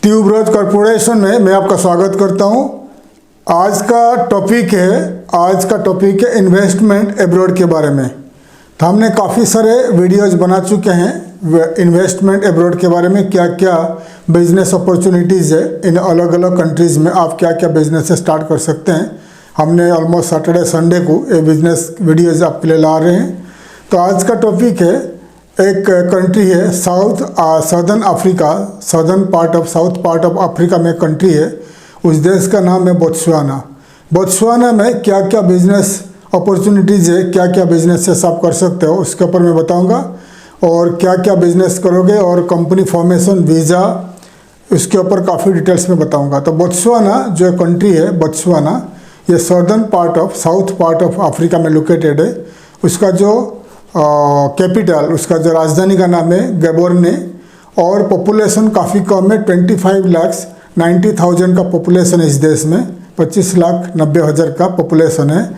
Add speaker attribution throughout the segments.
Speaker 1: Tuberose corporation में मैं आपका स्वागत करता हूं। आज का टॉपिक है इन्वेस्टमेंट एब्रॉड के बारे में। तो हमने काफ़ी सारे वीडियोज बना चुके हैं इन्वेस्टमेंट एब्रॉड के बारे में, क्या क्या बिजनेस अपॉर्चुनिटीज़ है इन अलग अलग कंट्रीज़ में, आप क्या क्या बिजनेस स्टार्ट कर सकते हैं। हमने ऑलमोस्ट सैटरडे संडे को ये बिजनेस वीडियोज़ आपके लिए ला रहे हैं। तो आज का टॉपिक है, एक कंट्री है साउदर्न पार्ट ऑफ अफ्रीका में कंट्री है। उस देश का नाम है बोत्सवाना। बोत्सवाना में क्या क्या बिजनेस अपॉर्चुनिटीज़ है, क्या क्या बिजनेसेस आप कर सकते हो, उसके ऊपर मैं बताऊंगा। और क्या क्या बिजनेस करोगे और कंपनी फॉर्मेशन, वीज़ा, उसके ऊपर काफ़ी डिटेल्स में बताऊंगा। तो बोत्सवाना जो कंट्री है, बोत्सवाना ये साउथ पार्ट ऑफ अफ्रीका में लोकेटेड है। उसका जो कैपिटल, उसका जो राजधानी का नाम है गैबोर्ने, और पॉपुलेशन काफ़ी कम है, 25,90,000 का पॉपुलेशन है इस देश में, 25,90,000 का पॉपुलेशन है।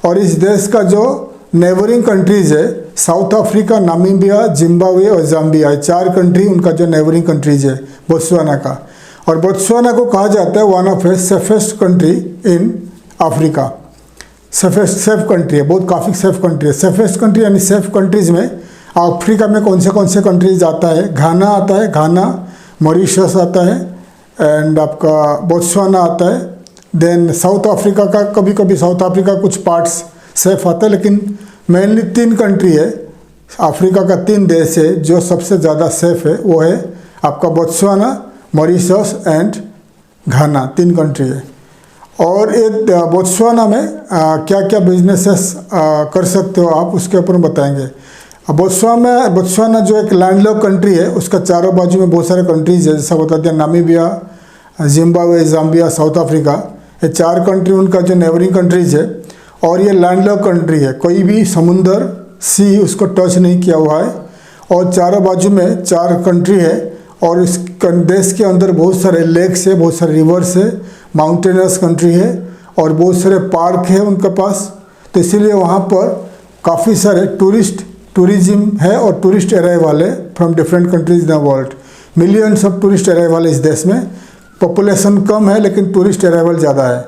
Speaker 1: और इस देश का जो नेबरिंग कंट्रीज़ है, साउथ अफ्रीका, नामीबिया, जिम्बाब्वे और जाम्बिया, 4 कंट्री उनका जो नेबरिंग कंट्रीज़ है बोत्सवाना का। और बोत्सवाना को कहा जाता है one of the safest country in Africa. Safe country है, बहुत काफ़ी सेफ कंट्री है। सेफेस्ट कंट्री यानी सेफ कंट्रीज़ में अफ्रीका में कौन से कंट्रीज आता है? घाना आता है, घाना, मॉरिशस आता है, एंड आपका बोत्सवाना आता है। देन साउथ अफ्रीका का, कभी कभी साउथ अफ्रीका कुछ पार्ट्स सेफ आता है, लेकिन मेनली 3 कंट्री है अफ्रीका का, 3 देश है जो सबसे ज़्यादा सेफ है। वो है आपका Botswana, Mauritius and Ghana, 3 country है। और एक बोत्सवाना में क्या क्या बिजनेसेस कर सकते हो आप, उसके ऊपर बताएंगे। बोत्सवाना जो एक लैंडलॉक कंट्री है, उसका चारों बाजू में बहुत सारे कंट्रीज है, जैसा बताते हैं Namibia, Zimbabwe, Zambia, south Africa, ये 4 कंट्री उनका जो नेबरिंग कंट्रीज है। और ये लैंडलॉक कंट्री है, कोई भी समुंदर, सी उसको टच नहीं किया हुआ है। और चारों बाजू में 4 कंट्री है, और इस देश के अंदर बहुत सारे लेक्स है, बहुत सारे रिवर्स है, माउंटेनस कंट्री है, और बहुत सारे पार्क है उनके पास। तो इसीलिए वहाँ पर काफ़ी सारे टूरिज्म है और टूरिस्ट अराइवल है from different countries in the world. Millions of tourist arrival इस देश में। पॉपुलेशन कम है लेकिन टूरिस्ट अराइवल ज़्यादा है।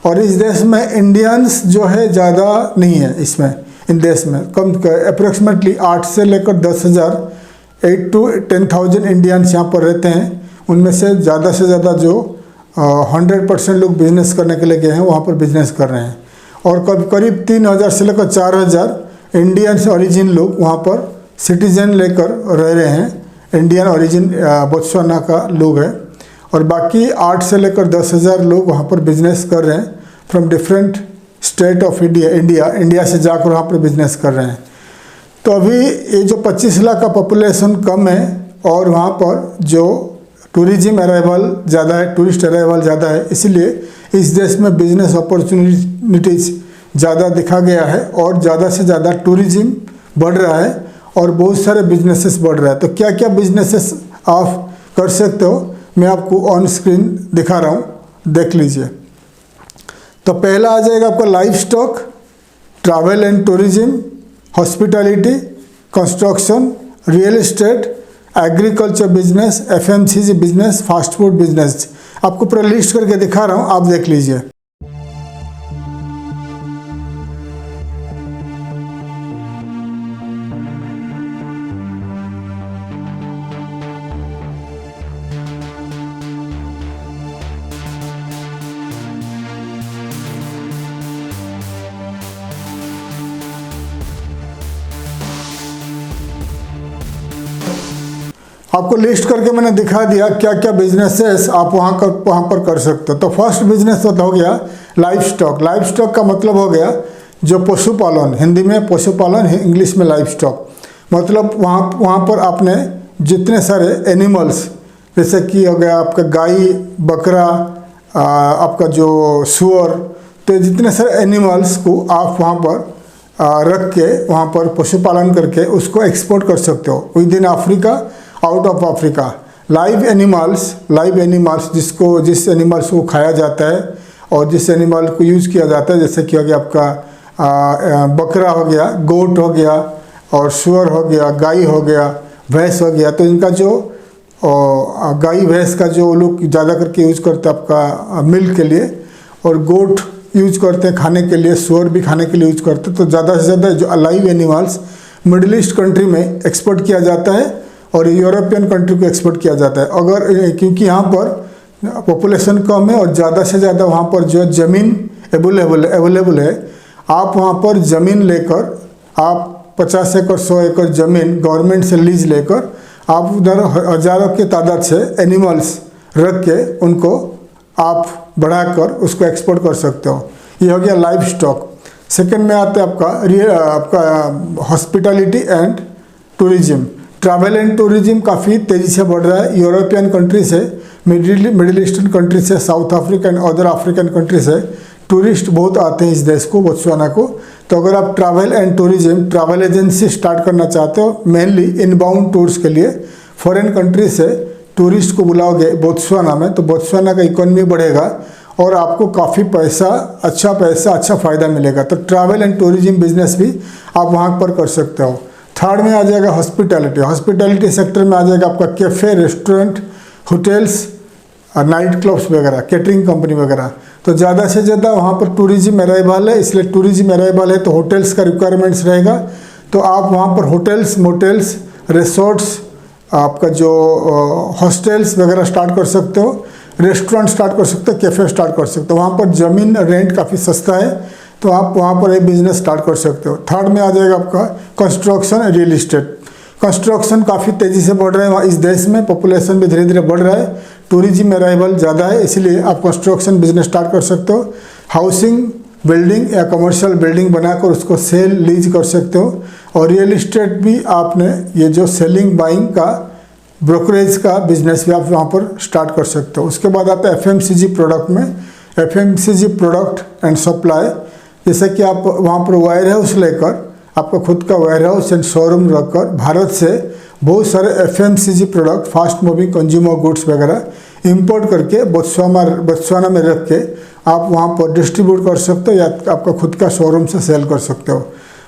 Speaker 1: और इस देश में इंडियंस जो है ज़्यादा नहीं है इसमें, इन देश में कम, अप्रोक्सीमेटली 8 से लेकर 10,000, 8 to 10,000 इंडियंस यहाँ पर रहते हैं। उनमें से ज़्यादा जो 100% लोग बिजनेस करने के लिए गए हैं, वहाँ पर बिजनेस कर रहे हैं। और करीब 3,000 से लेकर 4,000 इंडियंस ओरिजिन लोग वहाँ पर सिटीजन लेकर रह रहे हैं। इंडियन ओरिजिन बोत्सवाना का लोग है। और बाकी 8 से लेकर 10,000 लोग वहाँ पर बिजनेस कर रहे हैं from different state of India से जाकर वहाँ पर बिजनेस कर रहे हैं। तो अभी ये जो 25 लाख का पॉपुलेशन कम है, और वहाँ पर जो टूरिज्म अराइवल ज़्यादा है, टूरिस्ट अराइवल ज़्यादा है, इसलिए इस देश में बिजनेस अपॉर्चुनिटीज़ ज़्यादा दिखा गया है, और ज़्यादा से ज़्यादा टूरिज्म बढ़ रहा है और बहुत सारे बिजनेसेस बढ़ रहा है। तो क्या क्या बिजनेसेस आप कर सकते हो, मैं आपको ऑन स्क्रीन दिखा रहा हूँ, देख लीजिए। तो पहला आ जाएगा आपका life stock, travel and tourism, hospitality, construction, real estate, agriculture business, FMCG business, fast food business. आपको पूरा लिस्ट करके दिखा रहा हूँ, आप देख लीजिए। आपको लिस्ट करके मैंने दिखा दिया क्या क्या बिजनेसेस आप वहाँ पर कर सकते हो। तो फर्स्ट बिजनेस तो हो गया लाइफ स्टॉक। लाइफ स्टॉक का मतलब हो गया जो पशुपालन, हिंदी में पशुपालन, इंग्लिश में लाइफ स्टॉक। मतलब वहाँ पर आपने जितने सारे एनिमल्स, जैसे कि हो गया आपका गाय, बकरा, आपका जो सुअर, तो जितने सारे एनिमल्स को आप वहाँ पर रख के, वहाँ पर पशुपालन करके उसको एक्सपोर्ट कर सकते हो with in Africa, out of Africa. Live animals जिस एनिमल्स को खाया जाता है और जिस एनिमल को यूज़ किया जाता है, जैसे कि हो गया आपका बकरा हो गया, गोट हो गया, और सुअर हो गया, गाय हो गया, भैंस हो गया। तो इनका जो और गाय भैंस का जो लोग ज़्यादा करके यूज़ करते हैं आपका मिल्क के लिए, और गोट यूज़ करते हैं खाने के लिए, सुअर भी खाने के लिए यूज़ करते हैं। तो ज़्यादा से ज़्यादा जो alive animals middle east country में एक्सपोर्ट किया जाता है और यूरोपियन कंट्री को एक्सपोर्ट किया जाता है। अगर क्योंकि यहाँ पर पॉपुलेशन कम है और ज़्यादा से ज़्यादा वहाँ पर जो ज़मीन अवेलेबल है, आप वहाँ पर ज़मीन लेकर आप 50 एकड़ 100 एकड़ ज़मीन गवर्नमेंट से लीज लेकर आप उधर हज़ारों के तादाद से एनिमल्स रख के उनको आप बढ़ाकर उसको एक्सपोर्ट कर सकते हो। ये हो गया लाइव स्टॉक। सेकेंड में आता है आपका hospitality and tourism. Travel and tourism काफ़ी तेज़ी से बढ़ रहा है। यूरोपियन कंट्री से, मिडिल ईस्टर्न कंट्री से, south Africa and other African country से टूरिस्ट बहुत आते हैं इस देश को, बोत्सवाना को। तो अगर आप travel and tourism travel agency start करना चाहते हो, मेनली इनबाउंड टूर्स के लिए फॉरेन कंट्री से टूरिस्ट को बुलाओगे बोत्सवाना में, तो बोत्सवाना का इकोनॉमी बढ़ेगा और आपको काफ़ी अच्छा फ़ायदा मिलेगा। तो ट्रैवल एंड टूरिज्म बिजनेस भी आप वहाँ पर कर सकते हो। थर्ड में आ जाएगा हॉस्पिटैलिटी। हॉस्पिटैलिटी सेक्टर में आ जाएगा आपका cafe, restaurant, hotels, night clubs वगैरह, कैटरिंग कंपनी वगैरह। तो ज़्यादा से ज़्यादा वहाँ पर टूरिज्म अराइवल है, इसलिए टूरिज्म अराइवल है तो होटल्स का रिक्वायरमेंट्स रहेगा। तो आप वहाँ पर होटल्स, मोटेल्स, रिसोर्ट्स, आपका जो हॉस्टल्स वगैरह स्टार्ट कर सकते हो, रेस्टोरेंट स्टार्ट कर सकते हो, कैफ़े स्टार्ट कर सकते हो। वहाँ पर ज़मीन रेंट काफ़ी सस्ता है, तो आप वहाँ पर एक बिज़नेस स्टार्ट कर सकते हो। थर्ड में आ जाएगा आपका कंस्ट्रक्शन, रियल इस्टेट। कंस्ट्रक्शन काफ़ी तेज़ी से बढ़ रहा है इस देश में, पॉपुलेशन भी धीरे धीरे बढ़ रहा है, टूरिज्म अराइवल ज़्यादा है, इसलिए आप कंस्ट्रक्शन बिजनेस स्टार्ट कर सकते हो। हाउसिंग बिल्डिंग या कमर्शियल बिल्डिंग बनाकर उसको सेल लीज कर सकते हो। और रियल इस्टेट भी आपने ये जो सेलिंग बाइंग का ब्रोकरेज का बिजनेस भी आप वहाँ पर स्टार्ट कर सकते हो। उसके बाद आता है एफएमसीजी प्रोडक्ट में। एफएमसीजी प्रोडक्ट एंड सप्लाई, जैसे कि आप वहाँ पर वायर हाउस लेकर आपका खुद का वेयर हाउस एंड शोरूम रखकर भारत से बहुत सारे FMCG product, fast moving consumer goods वगैरह इंपोर्ट करके बोत्सवाना में रख के आप वहाँ पर डिस्ट्रीब्यूट कर सकते हो या आपका खुद का शोरूम से सेल कर सकते हो।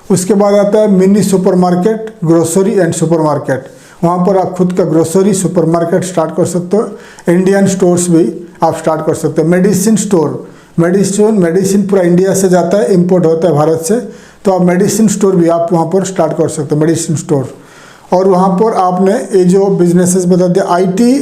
Speaker 1: उसके बाद आता है mini supermarket, grocery and supermarket. वहाँ पर आप खुद का ग्रोसरी सुपरमार्केट स्टार्ट कर सकते हो। इंडियन स्टोर्स भी आप स्टार्ट कर सकते हो। मेडिसिन स्टोर, मेडिसिन पूरा इंडिया से जाता है, इंपोर्ट होता है भारत से, तो आप मेडिसिन स्टोर भी आप वहाँ पर स्टार्ट कर सकते हो, मेडिसिन स्टोर। और वहाँ पर आपने ये जो बिजनेसेस बता दिया, IT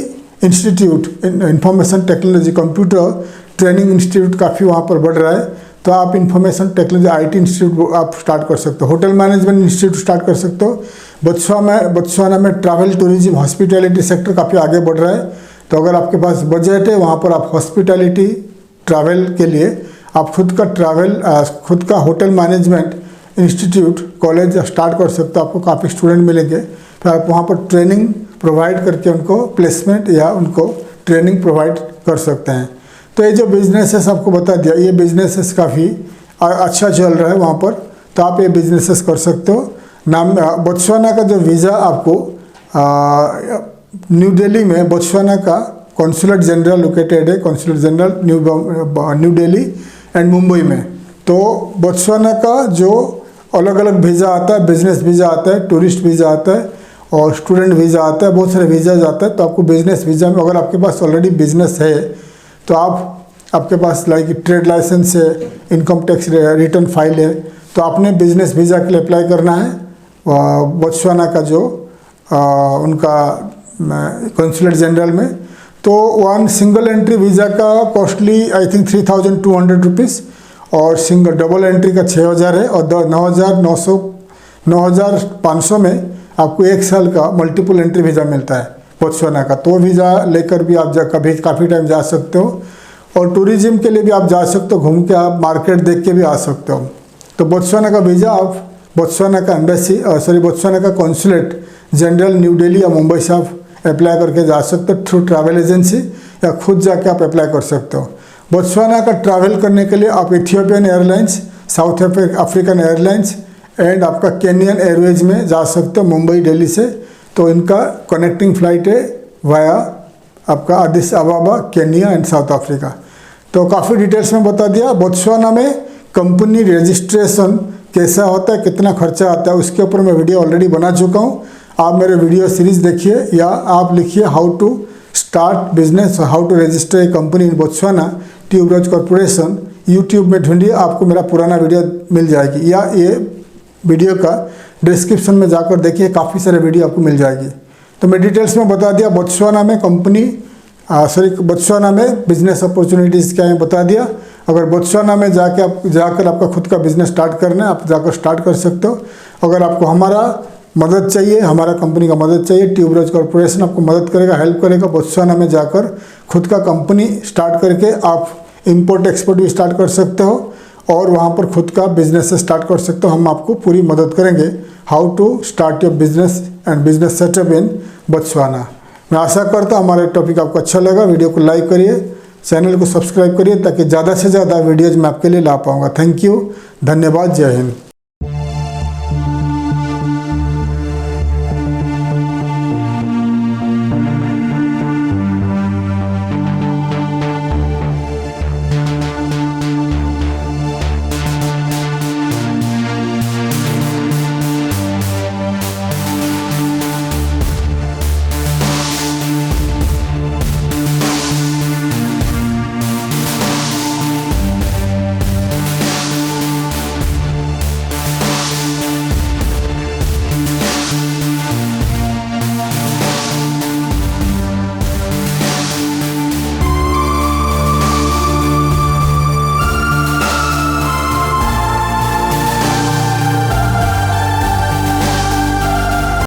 Speaker 1: institute, information technology, computer training institute काफ़ी वहाँ पर बढ़ रहा है, तो आप इंफॉर्मेशन टेक्नोलॉजी आईटी इंस्टीट्यूट आप स्टार्ट कर सकते हो। होटल मैनेजमेंट इंस्टीट्यूट स्टार्ट कर सकते हो। बोत्सवाना में ट्रैवल टूरिज्म हॉस्पिटैलिटी सेक्टर काफ़ी आगे बढ़ रहा है, तो अगर आपके पास बजट है वहाँ पर आप हॉस्पिटैलिटी ट्रैवल के लिए आप खुद का hotel management institute college start कर सकते हो। आपको काफ़ी स्टूडेंट मिलेंगे, फिर आप वहाँ पर ट्रेनिंग प्रोवाइड करके उनको प्लेसमेंट या उनको ट्रेनिंग प्रोवाइड कर सकते हैं। तो ये जो बिजनेसेस आपको बता दिया, ये बिजनेसेस काफ़ी अच्छा चल रहा है वहाँ पर, तो आप ये बिजनेसेस कर सकते हो। बोत्सवाना का जो वीज़ा आपको न्यू दिल्ली में बोत्सवाना का कॉन्सुलेट जनरल लोकेटेड है, consulate general new Delhi and Mumbai में। तो बोत्सवाना का जो अलग अलग वीज़ा आता है, बिजनेस वीज़ा आता है, टूरिस्ट वीज़ा आता है और स्टूडेंट वीज़ा आता है, बहुत सारे वीज़ाज आता है। तो आपको बिजनेस वीज़ा में अगर आपके पास ऑलरेडी बिजनेस है तो आपके पास लाइक ट्रेड लाइसेंस है, इनकम टैक्स रिटर्न फाइल है, तो आपने बिजनेस वीज़ा के लिए अप्लाई करना है बोत्सवाना का जो उनका कॉन्सुलेट जनरल में। तो वन सिंगल एंट्री वीज़ा का कॉस्टली आई थिंक 3,200 रुपीज़ और सिंगल डबल एंट्री का 6,000 है और 9,500 में आपको 1 साल का मल्टीपल एंट्री वीज़ा मिलता है बोत्सवाना का। तो वीज़ा लेकर भी आप काफ़ी टाइम जा सकते हो और टूरिज्म के लिए भी आप जा सकते हो, घूम के आप मार्केट देख के भी आ सकते हो। तो बोत्सवाना का वीज़ा आप बोत्सवाना का बोत्सवाना का कॉन्सुलेट जनरल न्यू दिल्ली या मुंबई से आप अप्लाई करके जा सकते हो थ्रू ट्रैवल एजेंसी, या खुद जाके आप अप्लाई कर सकते हो। बोत्सवाना का ट्रैवल करने के लिए आप Ethiopian airlines, south African airlines and आपका केनियन एयरवेज में जा सकते हो मुंबई दिल्ली से। तो इनका कनेक्टिंग फ्लाइट है वाया आपका Aedes अबाबा, Kenya and south Africa. तो काफ़ी डिटेल्स में बता दिया। बोत्सवाना में कंपनी रजिस्ट्रेशन कैसा होता है, कितना खर्चा आता है, उसके ऊपर मैं वीडियो ऑलरेडी बना चुका हूँ। आप मेरे वीडियो सीरीज़ देखिए या आप लिखिए how to start business, how to register a company in Botswana tuberose corporation. YouTube में ढूंढिए, आपको मेरा पुराना वीडियो मिल जाएगी, या ये वीडियो का डिस्क्रिप्शन में जाकर देखिए, काफ़ी सारे वीडियो आपको मिल जाएगी। तो मैं डिटेल्स में बता दिया बोत्सवाना में बोत्सवाना में बिजनेस अपॉर्चुनिटीज़ क्या है बता दिया। अगर बोत्सवाना में जाकर आपका खुद का बिजनेस स्टार्ट करना है, आप जाकर स्टार्ट कर सकते हो। अगर आपको हमारा मदद चाहिए, हमारा कंपनी का मदद चाहिए, ट्यूबरोज कॉरपोरेशन आपको मदद करेगा, हेल्प करेगा। बोत्सवाना में जाकर खुद का कंपनी स्टार्ट करके आप इंपोर्ट एक्सपोर्ट भी स्टार्ट कर सकते हो और वहाँ पर खुद का बिजनेस स्टार्ट कर सकते हो। हम आपको पूरी मदद करेंगे how to start your business and business setup in Botswana. मैं आशा करता हूँ हमारा टॉपिक आपको अच्छा लगा। वीडियो को लाइक करिए, चैनल को सब्सक्राइब करिए ताकि ज़्यादा से ज़्यादा वीडियोज़ मैं आपके लिए ला पाऊँगा। थैंक यू, धन्यवाद, जय हिंद।